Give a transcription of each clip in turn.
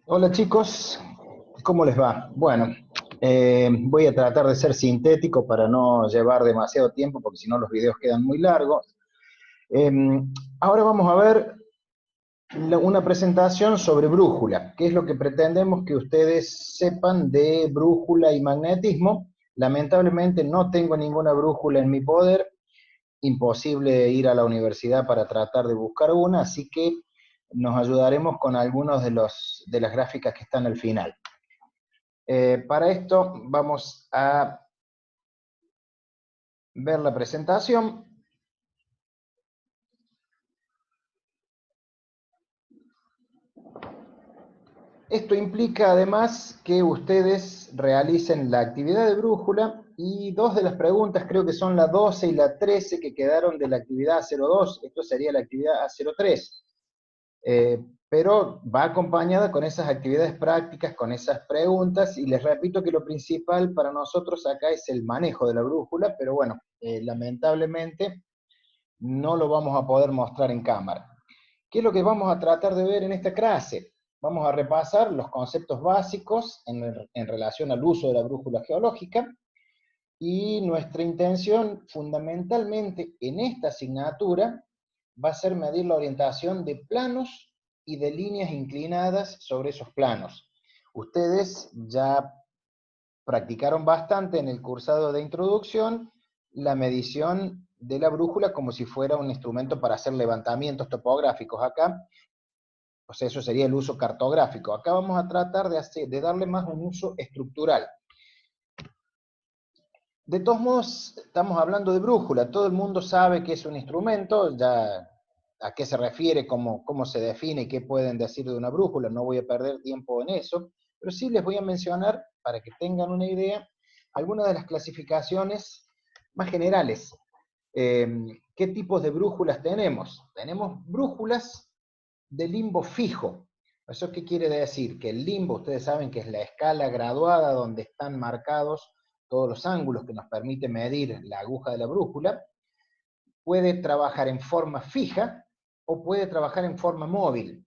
Hola chicos, ¿cómo les va? Bueno, voy a tratar de ser sintético para no llevar demasiado tiempo, porque si no los videos quedan muy largos. Eh, Ahora vamos a ver una presentación sobre brújula, que es lo que pretendemos que ustedes sepan de brújula y magnetismo. Lamentablemente no tengo ninguna brújula en mi poder, imposible ir a la universidad para tratar de buscar una, así que nos ayudaremos con algunos de las gráficas que están al final. Para esto vamos a ver la presentación. Esto implica además que ustedes realicen la actividad de brújula y dos de las preguntas, creo que son la 12 y la 13 que quedaron de la actividad A02, esto sería la actividad A03. Pero va acompañada con esas actividades prácticas, con esas preguntas, y les repito que lo principal para nosotros acá es el manejo de la brújula, pero bueno, lamentablemente no lo vamos a poder mostrar en cámara. ¿Qué es lo que vamos a tratar de ver en esta clase? Vamos a repasar los conceptos básicos en relación al uso de la brújula geológica, y nuestra intención fundamentalmente en esta asignatura va a ser medir la orientación de planos y de líneas inclinadas sobre esos planos. Ustedes ya practicaron bastante en el cursado de introducción la medición de la brújula como si fuera un instrumento para hacer levantamientos topográficos. Acá, o sea, eso sería el uso cartográfico. Acá vamos a tratar de darle más un uso estructural. De todos modos, estamos hablando de brújula. Todo el mundo sabe que es un instrumento, ya a qué se refiere, cómo se define y qué pueden decir de una brújula. No voy a perder tiempo en eso, pero sí les voy a mencionar, para que tengan una idea, algunas de las clasificaciones más generales. ¿Qué tipos de brújulas tenemos? Tenemos brújulas de limbo fijo. ¿Eso qué quiere decir? Que el limbo, ustedes saben que es la escala graduada donde están marcados todos los ángulos que nos permite medir la aguja de la brújula. Puede trabajar en forma fija o puede trabajar en forma móvil.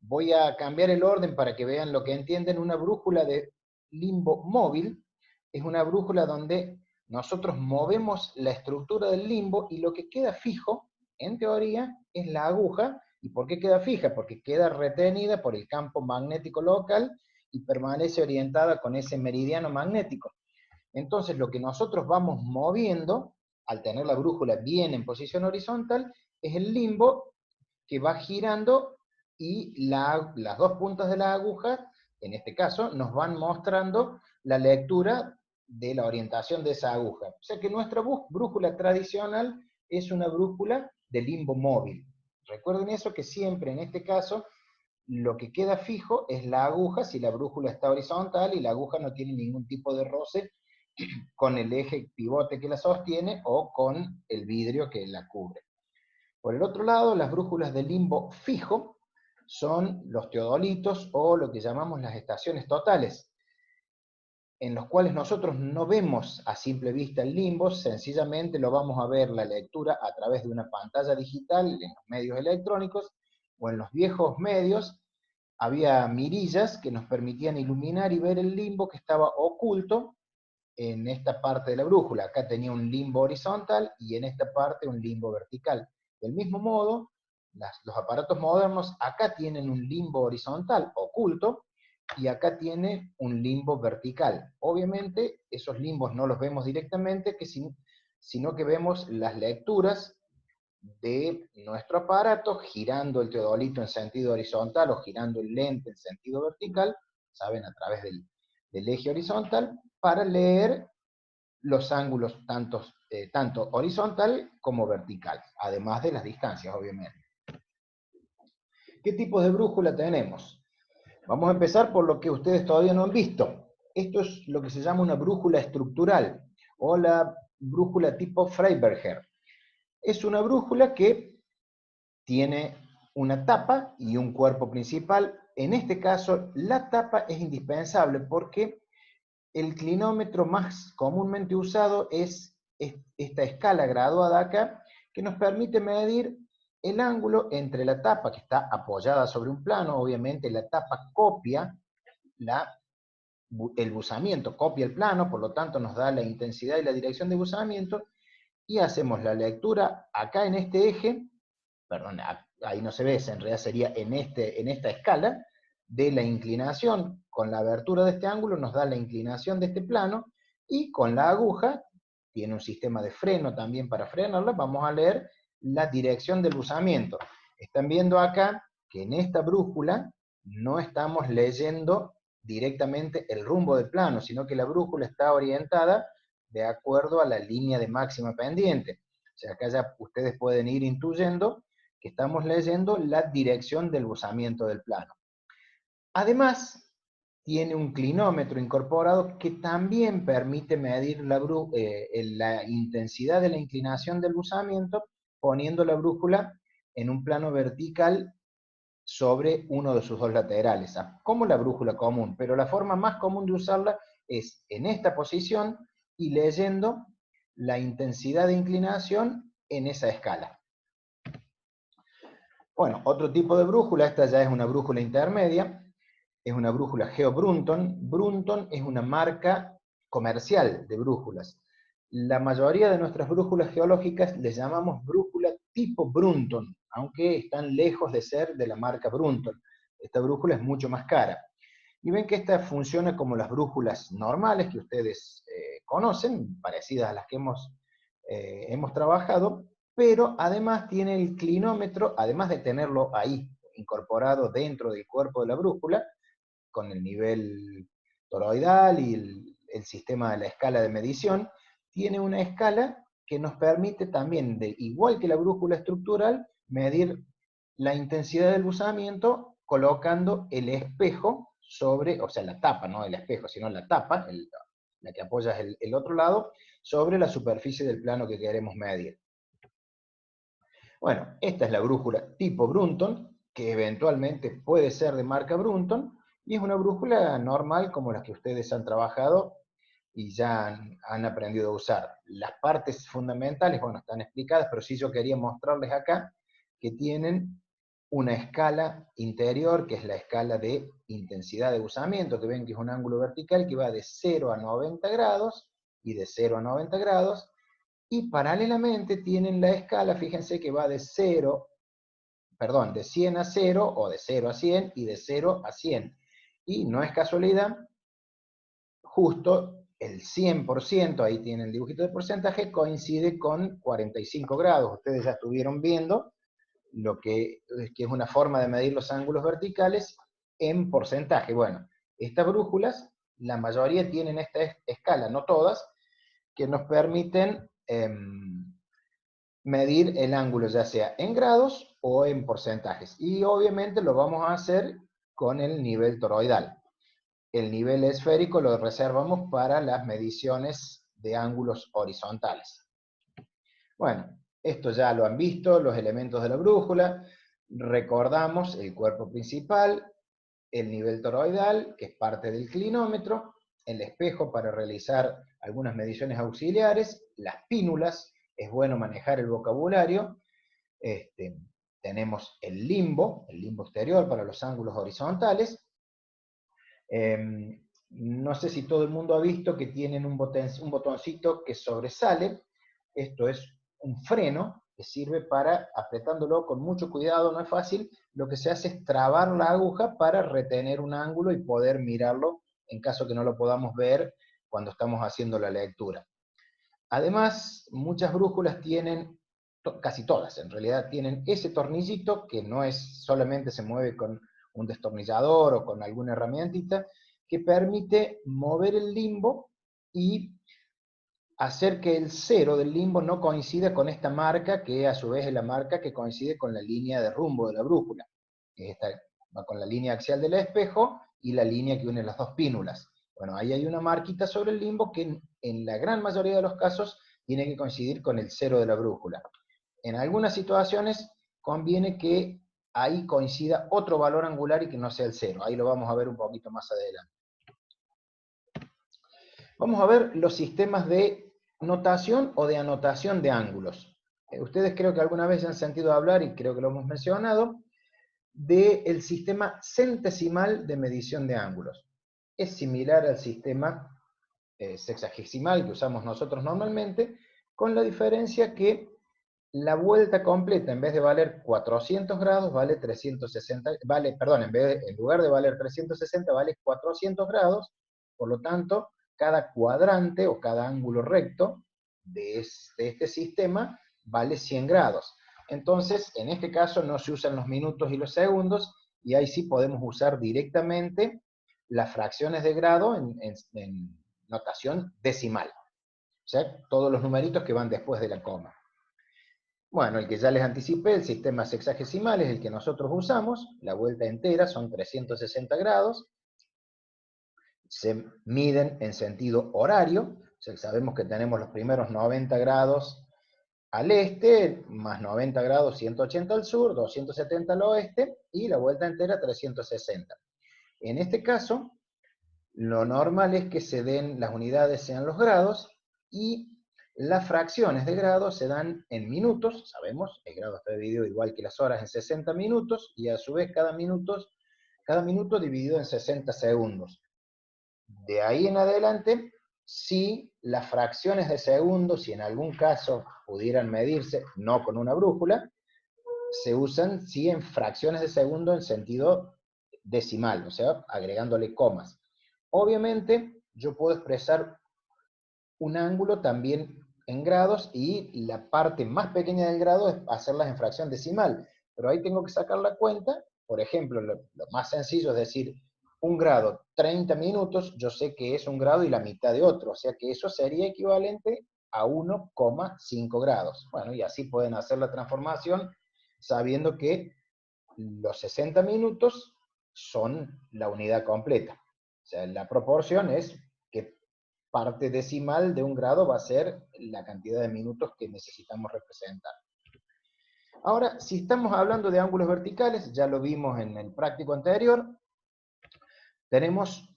Voy a cambiar el orden para que vean lo que entienden. Una brújula de limbo móvil es una brújula donde nosotros movemos la estructura del limbo y lo que queda fijo, en teoría, es la aguja. ¿Y por qué queda fija? Porque queda retenida por el campo magnético local y permanece orientada con ese meridiano magnético. Entonces, lo que nosotros vamos moviendo, al tener la brújula bien en posición horizontal, es el limbo que va girando, y las dos puntas de la aguja, en este caso, nos van mostrando la lectura de la orientación de esa aguja. O sea que nuestra brújula tradicional es una brújula de limbo móvil. Recuerden eso, que siempre en este caso lo que queda fijo es la aguja si la brújula está horizontal y la aguja no tiene ningún tipo de roce con el eje pivote que la sostiene o con el vidrio que la cubre. Por el otro lado, las brújulas de limbo fijo son los teodolitos, o lo que llamamos las estaciones totales, en los cuales nosotros no vemos a simple vista el limbo, sencillamente lo vamos a ver la lectura a través de una pantalla digital en los medios electrónicos, o en los viejos medios había mirillas que nos permitían iluminar y ver el limbo que estaba oculto en esta parte de la brújula. Acá tenía un limbo horizontal y en esta parte un limbo vertical. Del mismo modo, los aparatos modernos acá tienen un limbo horizontal oculto y acá tiene un limbo vertical. Obviamente esos limbos no los vemos directamente, sino que vemos las lecturas de nuestro aparato girando el teodolito en sentido horizontal o girando el lente en sentido vertical, saben, a través del eje horizontal, para leer los ángulos tanto horizontal como vertical, además de las distancias, obviamente. ¿Qué tipos de brújula tenemos? Vamos a empezar por lo que ustedes todavía no han visto. Esto es lo que se llama una brújula estructural, o la brújula tipo Freiberger. Es una brújula que tiene una tapa y un cuerpo principal. En este caso, la tapa es indispensable porque el clinómetro más comúnmente usado es esta escala graduada acá, que nos permite medir el ángulo entre la tapa que está apoyada sobre un plano, obviamente la tapa copia el buzamiento, copia el plano, por lo tanto nos da la intensidad y la dirección de buzamiento, y hacemos la lectura acá en este eje, perdón, ahí no se ve, en realidad sería en esta escala, de la inclinación con la abertura de este ángulo, nos da la inclinación de este plano, y con la aguja, tiene un sistema de freno también para frenarla, vamos a leer la dirección del buzamiento. Están viendo acá que en esta brújula no estamos leyendo directamente el rumbo del plano, sino que la brújula está orientada de acuerdo a la línea de máxima pendiente. O sea, acá ya ustedes pueden ir intuyendo que estamos leyendo la dirección del buzamiento del plano. Además, tiene un clinómetro incorporado que también permite medir la intensidad de la inclinación del buzamiento poniendo la brújula en un plano vertical sobre uno de sus dos laterales, como la brújula común, pero la forma más común de usarla es en esta posición y leyendo la intensidad de inclinación en esa escala. Bueno, otro tipo de brújula, esta ya es una brújula intermedia, es una brújula Geo Brunton. Brunton es una marca comercial de brújulas. La mayoría de nuestras brújulas geológicas les llamamos brújula tipo Brunton, aunque están lejos de ser de la marca Brunton. Esta brújula es mucho más cara. Y ven que esta funciona como las brújulas normales que ustedes conocen, parecidas a las que hemos trabajado, pero además tiene el clinómetro, además de tenerlo ahí incorporado dentro del cuerpo de la brújula, con el nivel toroidal y el sistema de la escala de medición, tiene una escala que nos permite también, igual que la brújula estructural, medir la intensidad del buzamiento colocando el espejo sobre, o sea, la tapa, no el espejo, sino la tapa, la que apoya el otro lado, sobre la superficie del plano que queremos medir. Bueno, esta es la brújula tipo Brunton, que eventualmente puede ser de marca Brunton, y es una brújula normal como las que ustedes han trabajado y ya han aprendido a usar. Las partes fundamentales, bueno, están explicadas, pero sí yo quería mostrarles acá que tienen una escala interior, que es la escala de intensidad de buzamiento, que ven que es un ángulo vertical que va de 0 a 90 grados, y de 0 a 90 grados, y paralelamente tienen la escala, fíjense que va de 100 a 0, o de 0 a 100, y de 0 a 100. Y no es casualidad, justo el 100%, ahí tienen el dibujito de porcentaje, coincide con 45 grados. Ustedes ya estuvieron viendo lo que es una forma de medir los ángulos verticales en porcentaje. Bueno, estas brújulas, la mayoría tienen esta escala, no todas, que nos permiten medir el ángulo ya sea en grados o en porcentajes. Y obviamente lo vamos a hacer con el nivel toroidal. El nivel esférico lo reservamos para las mediciones de ángulos horizontales. Bueno, esto ya lo han visto, los elementos de la brújula. Recordamos el cuerpo principal, el nivel toroidal, que es parte del clinómetro, el espejo para realizar algunas mediciones auxiliares, las pínulas, es bueno manejar el vocabulario, tenemos el limbo exterior para los ángulos horizontales. No sé si todo el mundo ha visto que tienen un botoncito que sobresale, esto es un freno que sirve para, apretándolo con mucho cuidado, no es fácil, lo que se hace es trabar la aguja para retener un ángulo y poder mirarlo en caso que no lo podamos ver cuando estamos haciendo la lectura. Además, muchas brújulas tienen, casi todas en realidad, tienen ese tornillito que no es solamente se mueve con un destornillador o con alguna herramientita, que permite mover el limbo y hacer que el cero del limbo no coincida con esta marca, que a su vez es la marca que coincide con la línea de rumbo de la brújula. Esta va con la línea axial del espejo y la línea que une las dos pínulas. Bueno, ahí hay una marquita sobre el limbo que en la gran mayoría de los casos tiene que coincidir con el cero de la brújula. En algunas situaciones conviene que ahí coincida otro valor angular y que no sea el cero. Ahí lo vamos a ver un poquito más adelante. Vamos a ver los sistemas de notación o de anotación de ángulos. Ustedes creo que alguna vez ya han sentido hablar, y creo que lo hemos mencionado, del sistema centesimal de medición de ángulos. Es similar al sistema sexagesimal que usamos nosotros normalmente, con la diferencia que la vuelta completa, en vez de valer 400 grados, vale 360, perdón, en lugar de valer 360, vale 400 grados, por lo tanto, cada cuadrante o cada ángulo recto de este sistema vale 100 grados. Entonces, en este caso no se usan los minutos y los segundos, y ahí sí podemos usar directamente las fracciones de grado en notación decimal. O sea, todos los numeritos que van después de la coma. Bueno, el que ya les anticipé, el sistema sexagesimal es el que nosotros usamos, la vuelta entera son 360 grados, se miden en sentido horario, o sea, sabemos que tenemos los primeros 90 grados al este, más 90 grados 180 al sur, 270 al oeste, y la vuelta entera 360. En este caso, lo normal es que se den, las unidades sean los grados, y las fracciones de grados se dan en minutos, sabemos, el grado está dividido igual que las horas en 60 minutos, y a su vez cada minuto dividido en 60 segundos. De ahí en adelante, si las fracciones de segundos, si en algún caso pudieran medirse, no con una brújula, se usan sí en fracciones de segundo en sentido decimal, o sea, agregándole comas. Obviamente, yo puedo expresar un ángulo también en grados, y la parte más pequeña del grado es hacerlas en fracción decimal, pero ahí tengo que sacar la cuenta. Por ejemplo, lo más sencillo es decir, un grado, 30 minutos, yo sé que es un grado y la mitad de otro, o sea que eso sería equivalente a 1,5 grados. Bueno, y así pueden hacer la transformación sabiendo que los 60 minutos son la unidad completa. O sea, la proporción es que parte decimal de un grado va a ser la cantidad de minutos que necesitamos representar. Ahora, si estamos hablando de ángulos verticales, ya lo vimos en el práctico anterior, tenemos,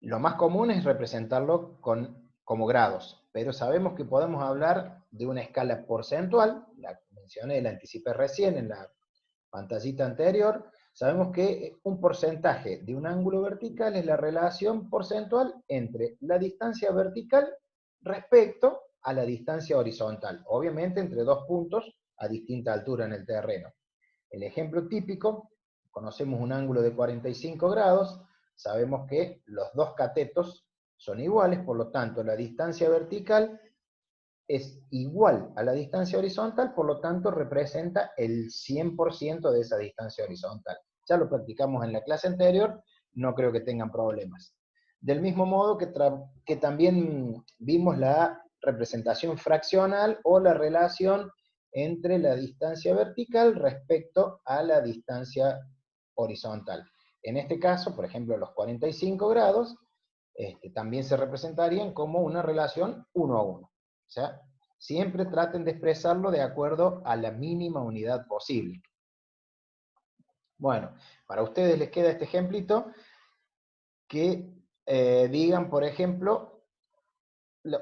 lo más común es representarlo como grados, pero sabemos que podemos hablar de una escala porcentual, la mencioné, la anticipé recién en la pantallita anterior. Sabemos que un porcentaje de un ángulo vertical es la relación porcentual entre la distancia vertical respecto a la distancia horizontal, obviamente entre dos puntos a distinta altura en el terreno. El ejemplo típico, conocemos un ángulo de 45 grados, sabemos que los dos catetos son iguales, por lo tanto la distancia vertical es igual a la distancia horizontal, por lo tanto representa el 100% de esa distancia horizontal. Ya lo practicamos en la clase anterior, no creo que tengan problemas. Del mismo modo que también vimos la representación fraccional o la relación entre la distancia vertical respecto a la distancia horizontal. En este caso, por ejemplo, los 45 grados, también se representarían como una relación 1 a 1. O sea, siempre traten de expresarlo de acuerdo a la mínima unidad posible. Bueno, para ustedes les queda este ejemplito, que digan, por ejemplo,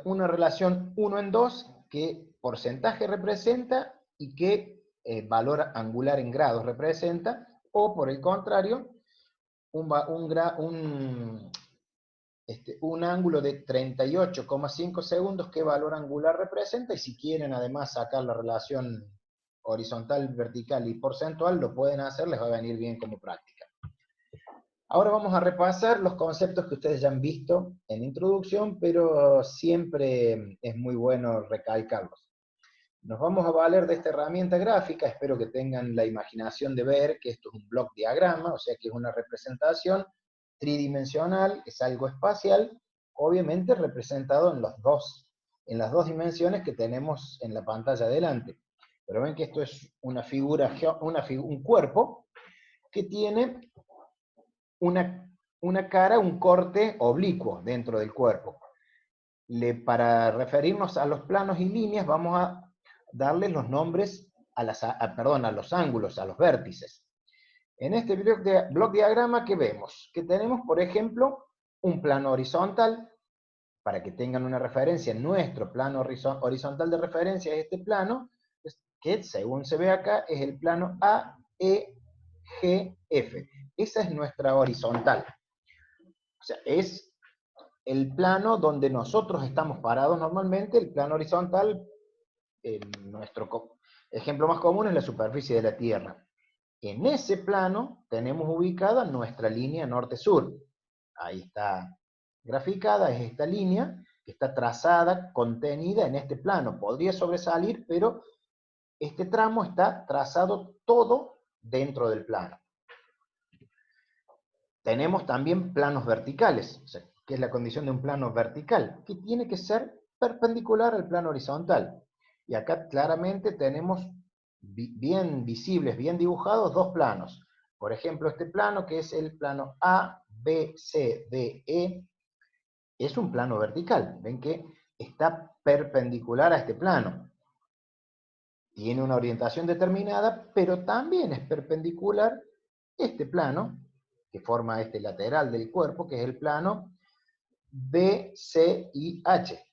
una relación 1 en 2, qué porcentaje representa y qué valor angular en grados representa, o por el contrario, un ángulo de 38,5 segundos, qué valor angular representa, y si quieren además sacar la relación horizontal, vertical y porcentual, lo pueden hacer, les va a venir bien como práctica. Ahora vamos a repasar los conceptos que ustedes ya han visto en introducción, pero siempre es muy bueno recalcarlos. Nos vamos a valer de esta herramienta gráfica, espero que tengan la imaginación de ver que esto es un block diagrama, o sea que es una representación tridimensional, es algo espacial, obviamente representado en las dos dimensiones que tenemos en la pantalla adelante. Pero ven que esto es una figura, un cuerpo que tiene una cara, un corte oblicuo dentro del cuerpo. Para referirnos a los planos y líneas, vamos a darles los nombres a los ángulos, a los vértices. En este block diagrama, ¿qué vemos? Que tenemos, por ejemplo, un plano horizontal. Para que tengan una referencia, nuestro plano horizontal de referencia es este plano. que según se ve acá es el plano AEGF. Esa es nuestra horizontal. O sea, es el plano donde nosotros estamos parados normalmente, el plano horizontal, nuestro ejemplo más común es la superficie de la Tierra. En ese plano tenemos ubicada nuestra línea norte-sur. Ahí está graficada, es esta línea que está trazada, contenida en este plano. Podría sobresalir, pero este tramo está trazado todo dentro del plano. Tenemos también planos verticales, o sea, que es la condición de un plano vertical, que tiene que ser perpendicular al plano horizontal. Y acá claramente tenemos bien visibles, bien dibujados, dos planos. Por ejemplo, este plano, que es el plano A, B, C, D, E, es un plano vertical. Ven que está perpendicular a este plano. Tiene una orientación determinada, pero también es perpendicular este plano, que forma este lateral del cuerpo, que es el plano B, C y H.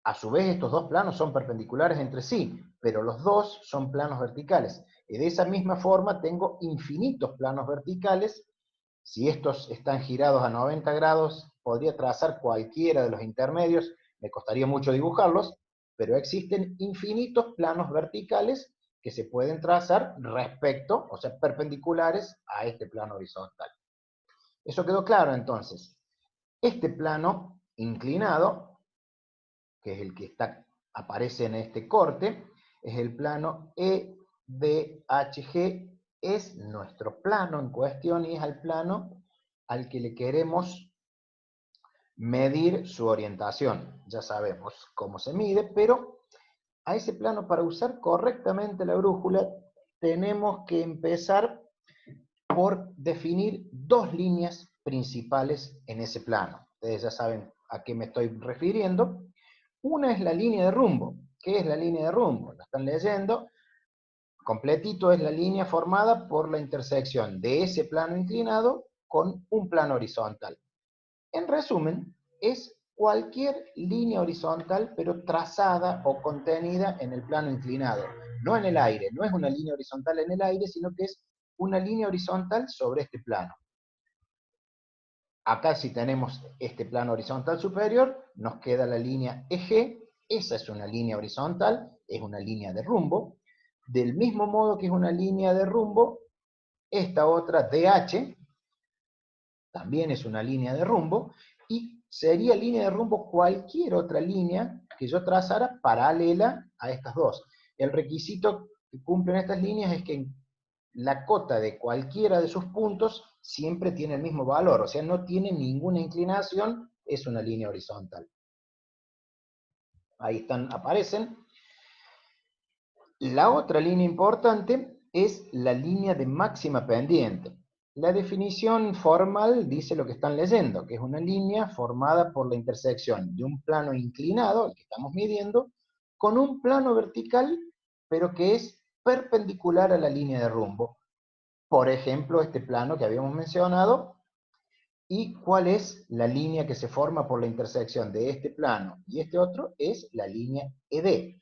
A su vez, estos dos planos son perpendiculares entre sí, pero los dos son planos verticales. Y de esa misma forma tengo infinitos planos verticales. Si estos están girados a 90 grados, podría trazar cualquiera de los intermedios, me costaría mucho dibujarlos, pero existen infinitos planos verticales que se pueden trazar respecto, o sea, perpendiculares a este plano horizontal. Eso quedó claro entonces. Este plano inclinado, que es el que aparece en este corte, es el plano EDHG, es nuestro plano en cuestión y es el plano al que le queremos medir su orientación. Ya sabemos cómo se mide, pero a ese plano, para usar correctamente la brújula, tenemos que empezar por definir dos líneas principales en ese plano. Ustedes ya saben a qué me estoy refiriendo. Una es la línea de rumbo. ¿Qué es la línea de rumbo? La están leyendo. Completito es la línea formada por la intersección de ese plano inclinado con un plano horizontal. En resumen, es cualquier línea horizontal, pero trazada o contenida en el plano inclinado. No en el aire, no es una línea horizontal en el aire, sino que es una línea horizontal sobre este plano. Acá si tenemos este plano horizontal superior, nos queda la línea EG, esa es una línea horizontal, es una línea de rumbo. Del mismo modo que es una línea de rumbo, esta otra DH también es una línea de rumbo, y sería línea de rumbo cualquier otra línea que yo trazara paralela a estas dos. El requisito que cumplen estas líneas es que la cota de cualquiera de sus puntos siempre tiene el mismo valor, o sea, no tiene ninguna inclinación, es una línea horizontal. Ahí aparecen. La otra línea importante es la línea de máxima pendiente. La definición formal dice lo que están leyendo, que es una línea formada por la intersección de un plano inclinado, el que estamos midiendo, con un plano vertical, pero que es perpendicular a la línea de rumbo. Por ejemplo, este plano que habíamos mencionado. ¿Y cuál es la línea que se forma por la intersección de este plano y este otro? Es la línea ED.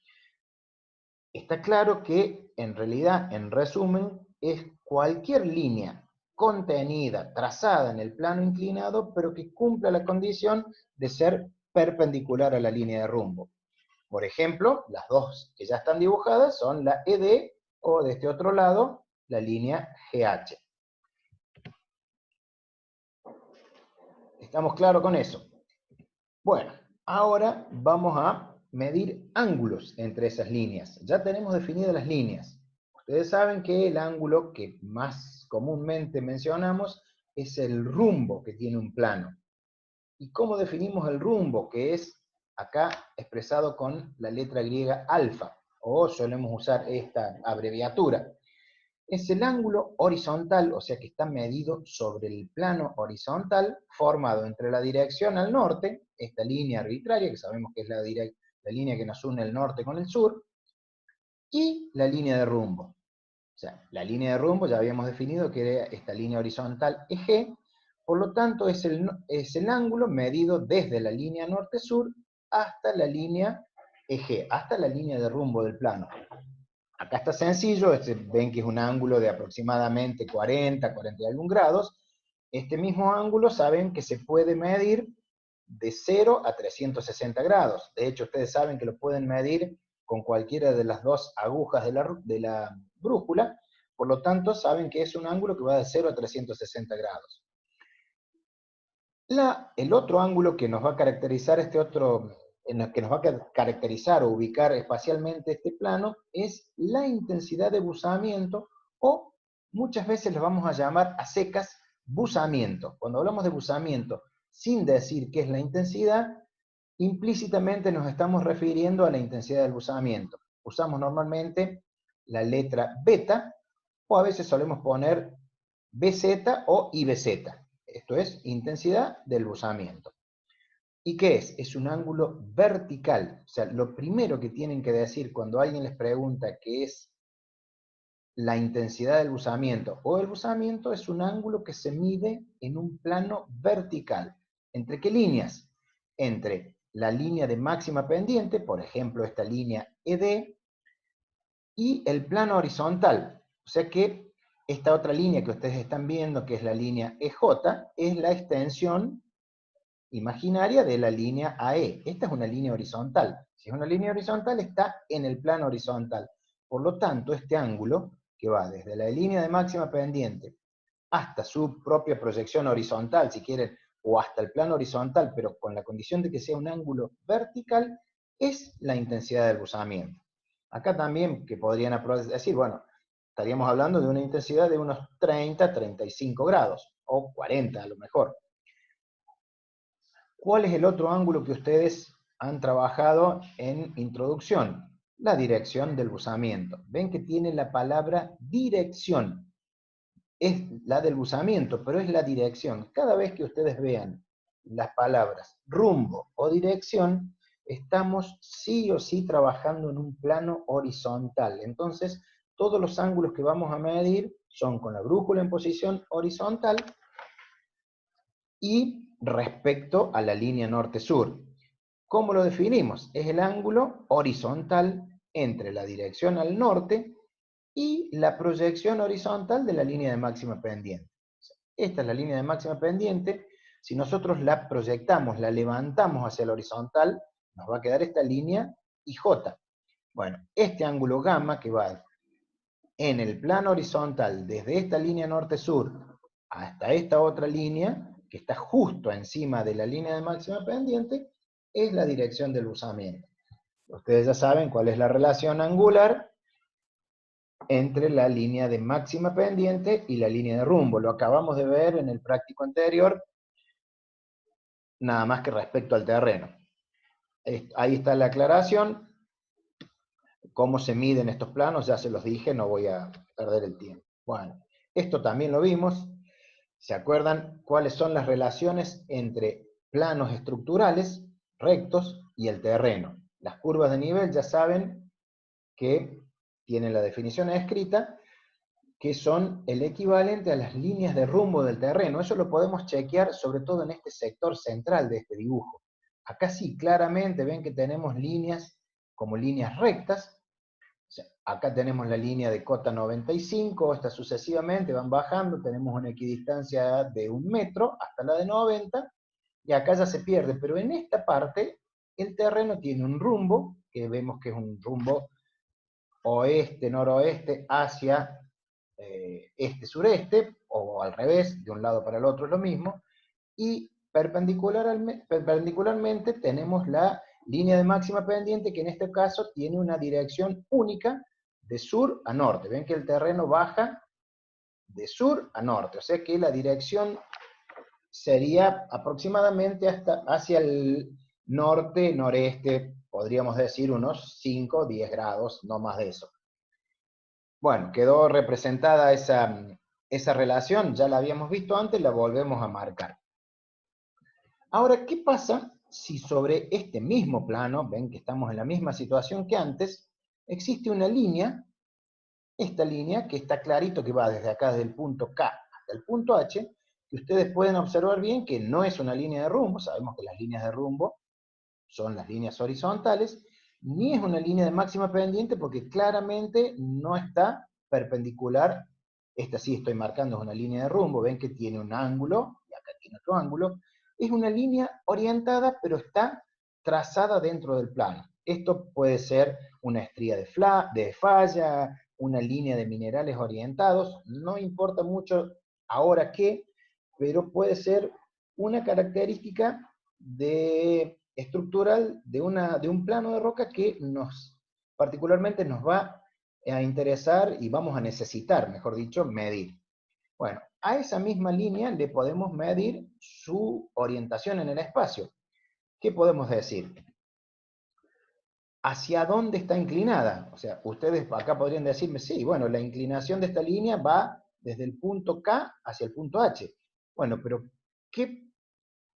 Está claro que, en realidad, en resumen, es cualquier línea contenida, trazada en el plano inclinado, pero que cumpla la condición de ser perpendicular a la línea de rumbo. Por ejemplo, las dos que ya están dibujadas son la ED o, de este otro lado, la línea GH. ¿Estamos claros con eso? Bueno, ahora vamos a medir ángulos entre esas líneas. Ya tenemos definidas las líneas. Ustedes saben que el ángulo que más comúnmente mencionamos es el rumbo que tiene un plano. ¿Y cómo definimos el rumbo? Que es acá expresado con la letra griega alfa, o solemos usar esta abreviatura. Es el ángulo horizontal, o sea que está medido sobre el plano horizontal, formado entre la dirección al norte, esta línea arbitraria, que sabemos que es la línea que nos une el norte con el sur, y la línea de rumbo. O sea, la línea de rumbo ya habíamos definido que era esta línea horizontal EG, por lo tanto es el ángulo medido desde la línea norte-sur hasta la línea EG, hasta la línea de rumbo del plano. Acá está sencillo, ven que es un ángulo de aproximadamente 40, 40 y algún grados. Este mismo ángulo saben que se puede medir de 0 a 360 grados. De hecho, ustedes saben que lo pueden medir con cualquiera de las dos agujas de la brújula, por lo tanto saben que es un ángulo que va de 0 a 360 grados. El otro ángulo que nos va a caracterizar que nos va a caracterizar o ubicar espacialmente este plano es la intensidad de buzamiento, o muchas veces le vamos a llamar a secas buzamiento. Cuando hablamos de buzamiento sin decir qué es la intensidad, implícitamente nos estamos refiriendo a la intensidad del buzamiento. Usamos normalmente la letra beta, o a veces solemos poner BZ o IBZ. Esto es intensidad del buzamiento. ¿Y qué es? Es un ángulo vertical. O sea, lo primero que tienen que decir cuando alguien les pregunta qué es la intensidad del buzamiento o el buzamiento, es un ángulo que se mide en un plano vertical. ¿Entre qué líneas? Entre la línea de máxima pendiente, por ejemplo esta línea ED, y el plano horizontal. O sea que esta otra línea que ustedes están viendo, que es la línea EJ, es la extensión imaginaria de la línea AE. Esta es una línea horizontal. Si es una línea horizontal, está en el plano horizontal. Por lo tanto, este ángulo, que va desde la línea de máxima pendiente hasta su propia proyección horizontal, si quieren, o hasta el plano horizontal, pero con la condición de que sea un ángulo vertical, es la intensidad del buzamiento. Acá también que podrían decir, bueno, estaríamos hablando de una intensidad de unos 30, 35 grados, o 40 a lo mejor. ¿Cuál es el otro ángulo que ustedes han trabajado en introducción? La dirección del buzamiento. Ven que tiene la palabra dirección. Es la del buzamiento, pero es la dirección. Cada vez que ustedes vean las palabras rumbo o dirección, estamos sí o sí trabajando en un plano horizontal. Entonces, todos los ángulos que vamos a medir son con la brújula en posición horizontal y respecto a la línea norte-sur. ¿Cómo lo definimos? Es el ángulo horizontal entre la dirección al norte y la proyección horizontal de la línea de máxima pendiente. Esta es la línea de máxima pendiente. Si nosotros la proyectamos, la levantamos hacia el horizontal, nos va a quedar esta línea IJ. Bueno, este ángulo gamma que va en el plano horizontal desde esta línea norte-sur hasta esta otra línea, que está justo encima de la línea de máxima pendiente, es la dirección del buzamiento. Ustedes ya saben cuál es la relación angular entre la línea de máxima pendiente y la línea de rumbo. Lo acabamos de ver en el práctico anterior, nada más que respecto al terreno. Ahí está la aclaración. Cómo se miden estos planos, ya se los dije, no voy a perder el tiempo. Bueno, esto también lo vimos. ¿Se acuerdan cuáles son las relaciones entre planos estructurales, rectos, y el terreno? Las curvas de nivel ya saben que tienen la definición escrita, que son el equivalente a las líneas de rumbo del terreno. Eso lo podemos chequear sobre todo en este sector central de este dibujo. Acá sí, claramente ven que tenemos líneas como líneas rectas. O sea, acá tenemos la línea de cota 95, hasta sucesivamente van bajando, tenemos una equidistancia de 1 metro hasta la de 90, y acá ya se pierde, pero en esta parte el terreno tiene un rumbo, que vemos que es un rumbo oeste-noroeste hacia este-sureste, o al revés, de un lado para el otro es lo mismo, y perpendicularmente tenemos la línea de máxima pendiente, que en este caso tiene una dirección única de sur a norte. Ven que el terreno baja de sur a norte, o sea que la dirección sería aproximadamente hacia el norte-noreste, podríamos decir unos 5 o 10 grados, no más de eso. Bueno, quedó representada esa relación, ya la habíamos visto antes, la volvemos a marcar. Ahora, ¿qué pasa si sobre este mismo plano, ven que estamos en la misma situación que antes, existe una línea, esta línea que está clarito que va desde acá, desde el punto K hasta el punto H, que ustedes pueden observar bien que no es una línea de rumbo, sabemos que las líneas de rumbo son las líneas horizontales, ni es una línea de máxima pendiente porque claramente no está perpendicular. Esta sí estoy marcando, es una línea de rumbo, ven que tiene un ángulo, y acá tiene otro ángulo. Es una línea orientada, pero está trazada dentro del plano. Esto puede ser una estría de falla, una línea de minerales orientados, no importa mucho ahora qué, pero puede ser una característica estructural de un plano de roca que particularmente nos va a interesar y vamos a necesitar, mejor dicho, medir. Bueno, a esa misma línea le podemos medir su orientación en el espacio. ¿Qué podemos decir? ¿Hacia dónde está inclinada? O sea, ustedes acá podrían decirme, sí, bueno, la inclinación de esta línea va desde el punto K hacia el punto H. Bueno, pero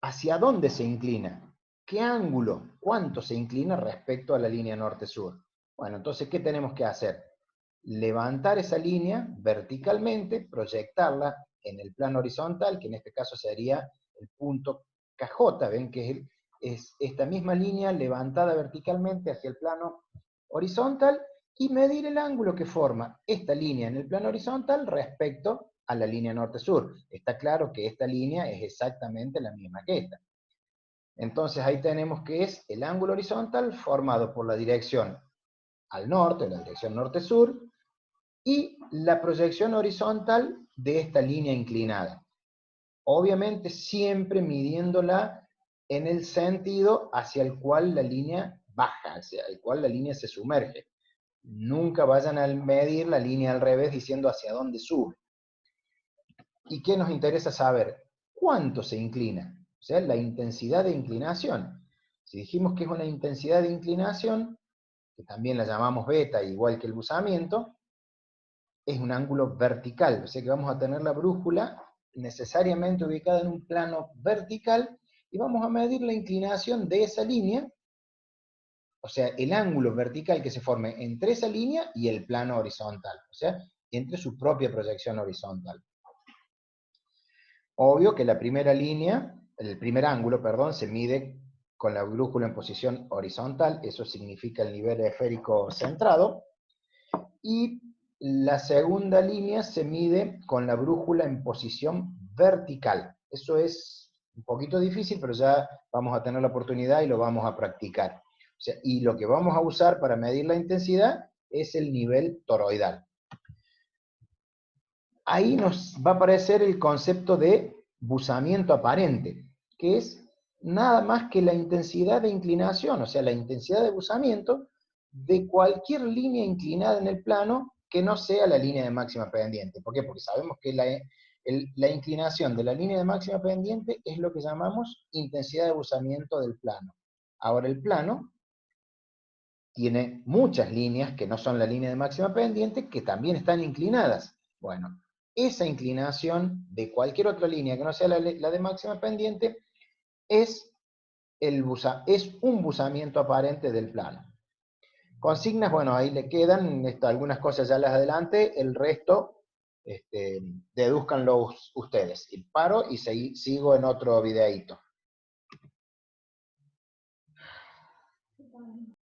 ¿hacia dónde se inclina? ¿Qué ángulo? ¿Cuánto se inclina respecto a la línea norte-sur? Bueno, entonces, ¿qué tenemos que hacer? Levantar esa línea verticalmente, proyectarla en el plano horizontal, que en este caso sería el punto KJ, ven que es esta misma línea levantada verticalmente hacia el plano horizontal, y medir el ángulo que forma esta línea en el plano horizontal respecto a la línea norte-sur. Está claro que esta línea es exactamente la misma que esta. Entonces ahí tenemos que es el ángulo horizontal formado por la dirección al norte, la dirección norte-sur, y la proyección horizontal de esta línea inclinada. Obviamente siempre midiéndola en el sentido hacia el cual la línea baja, hacia el cual la línea se sumerge. Nunca vayan a medir la línea al revés diciendo hacia dónde sube. ¿Y qué nos interesa saber? ¿Cuánto se inclina? O sea, la intensidad de inclinación. Si dijimos que es una intensidad de inclinación, que también la llamamos beta, igual que el buzamiento, es un ángulo vertical, o sea que vamos a tener la brújula necesariamente ubicada en un plano vertical, y vamos a medir la inclinación de esa línea, o sea, el ángulo vertical que se forme entre esa línea y el plano horizontal, o sea, entre su propia proyección horizontal. Obvio que la primera línea, el primer ángulo, perdón, se mide con la brújula en posición horizontal, eso significa el nivel esférico centrado, y la segunda línea se mide con la brújula en posición vertical. Eso es un poquito difícil, pero ya vamos a tener la oportunidad y lo vamos a practicar. O sea, y lo que vamos a usar para medir la intensidad es el nivel toroidal. Ahí nos va a aparecer el concepto de buzamiento aparente, que es nada más que la intensidad de inclinación, o sea, la intensidad de buzamiento de cualquier línea inclinada en el plano que no sea la línea de máxima pendiente. ¿Por qué? Porque sabemos que la inclinación de la línea de máxima pendiente es lo que llamamos intensidad de buzamiento del plano. Ahora el plano tiene muchas líneas que no son la línea de máxima pendiente, que también están inclinadas. Bueno, esa inclinación de cualquier otra línea que no sea la de máxima pendiente es un buzamiento aparente del plano. Consignas, bueno, ahí le quedan, algunas cosas ya las adelante, el resto dedúzcanlo ustedes. Y paro y sigo en otro videíto.